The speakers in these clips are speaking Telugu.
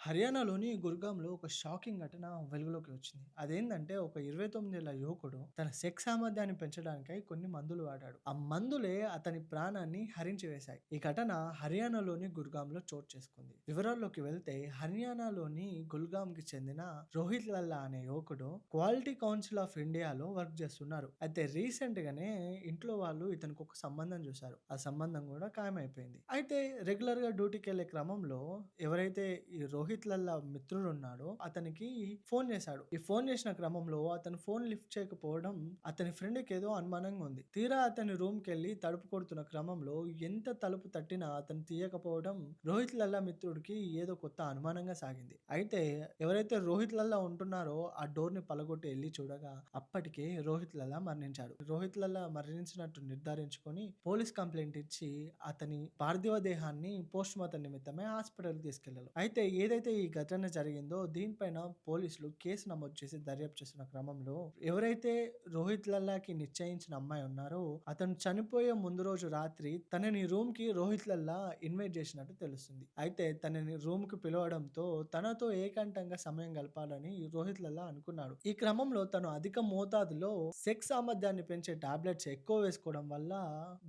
హర్యానాలోని గుర్గాంలో ఒక షాకింగ్ ఘటన వెలుగులోకి వచ్చింది. అదేంటంటే ఒక 29 ఏళ్ల యువకుడు తన సెక్స్ సామర్థ్యాన్ని పెంచడానికై కొన్ని మందులు వాడాడు. ఆ మందులే అతని ప్రాణాన్ని హరించి వేశాయి. ఈ ఘటన హర్యానాలోని గుర్గాంలో చోటు చేసుకుంది. వివరాల్లోకి వెళ్తే హర్యానాలోని గుల్గాంకి చెందిన రోహిత్ లల్లా అనే యువకుడు క్వాలిటీ కౌన్సిల్ ఆఫ్ ఇండియాలో వర్క్ చేస్తున్నారు. అయితే రీసెంట్ గానే ఇంట్లో వాళ్ళు ఇతనికి ఒక సంబంధం చూశారు. ఆ సంబంధం కూడా ఖాయమైపోయింది. అయితే రెగ్యులర్ గా డ్యూటీకి వెళ్లే క్రమంలో ఎవరైతే ఈ రోహిత్ లల్లా మిత్రుడు ఉన్నాడో అతనికి ఫోన్ చేశాడు. ఈ ఫోన్ చేసిన క్రమంలో అతను ఫోన్ లిఫ్ట్ చేయకపోవడం అతని ఫ్రెండ్ కి ఏదో అనుమానంగా ఉంది. తీరా అతని రూమ్ కెళ్ళి తలుపు కొడుతున్న క్రమంలో ఎంత తలుపు తట్టినా అతను తీయకపోవడం రోహిత్ లల్లా మిత్రుడికి ఏదో కొత్త అనుమానంగా సాగింది. అయితే ఎవరైతే రోహిత్ లల్లా ఉంటున్నారో ఆ డోర్ ని పలగొట్టి వెళ్లి చూడగా అప్పటికే రోహిత్ లల్లా మరణించాడు. రోహిత్ లల్లా మరణించినట్టు నిర్ధారించుకొని పోలీస్ కంప్లైంట్ ఇచ్చి అతని పార్థివ దేహాన్ని పోస్ట్ మార్టం నిమిత్తమే హాస్పిటల్ తీసుకెళ్లారు. అయితే ఏదైతే ఈ ఘటన జరిగిందో దీనిపైన పోలీసులు కేసు నమోదు చేసి దర్యాప్తు చేస్తున్న క్రమంలో ఎవరైతే రోహిత్ లల్లాకి నిశ్చయించిన అమ్మాయి ఉన్నారో అతను చనిపోయే ముందు రోజు రాత్రి తనని రూమ్ కి రోహిత్ లల్లా ఇన్వైట్ చేసినట్టు తెలుస్తుంది. అయితే తనని రూమ్ కి పిలవడంతో తనతో ఏకాంతంగా సమయం గడపాలని రోహిత్ లల్లా అనుకున్నాడు. ఈ క్రమంలో తను అధిక మోతాదులో సెక్స్ సామర్థ్యాన్ని పెంచే టాబ్లెట్స్ ఎక్కువ వేసుకోవడం వల్ల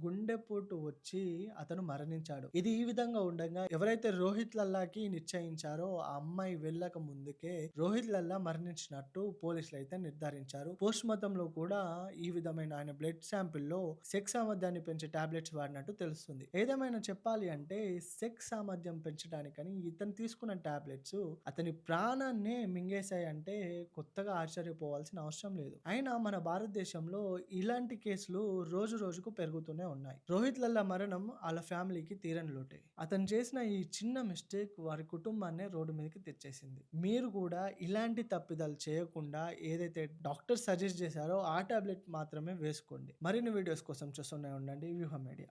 గుండెపోటు వచ్చి అతను మరణించాడు. ఇది ఈ విధంగా ఉండగా ఎవరైతే రోహిత్ లల్లాకి నిశ్చయించారో ఆ అమ్మాయి వెళ్ళక ముందుకే రోహిత్ లల్లా మరణించినట్టు పోలీసులు అయితే నిర్ధారించారు. పోస్ట్ మార్టం లో కూడా ఈ విధమైన ఆయన బ్లడ్ శాంపిల్ లో సెక్స్ సామర్థ్యాన్ని పెంచే టాబ్లెట్స్ వాడినట్టు తెలుస్తుంది. ఏదేమైనా చెప్పాలి అంటే సెక్స్ సామర్థ్యం పెంచడానికని ఇతను తీసుకున్న టాబ్లెట్స్ అతని ప్రాణాన్నే మింగేశాయి అంటే కొత్తగా ఆశ్చర్యపోవాల్సిన అవసరం లేదు. అయినా మన భారతదేశంలో ఇలాంటి కేసులు రోజు రోజుకు పెరుగుతూనే ఉన్నాయి. రోహిత్ లల్లా మరణం వాళ్ళ ఫ్యామిలీకి తీరని లోటే. అతను చేసిన ఈ చిన్న మిస్టేక్ వారి కుటుంబాన్నే రోడ్డు మీదకి తెచ్చేసింది. మీరు కూడా ఇలాంటి తప్పిదాలు చేయకుండా ఏదైతే డాక్టర్ సజెస్ట్ చేశారో ఆ టాబ్లెట్ మాత్రమే వేసుకోండి. మరిన్ని వీడియోస్ కోసం చూస్తూనే ఉండండి వ్యూహం మీడియా.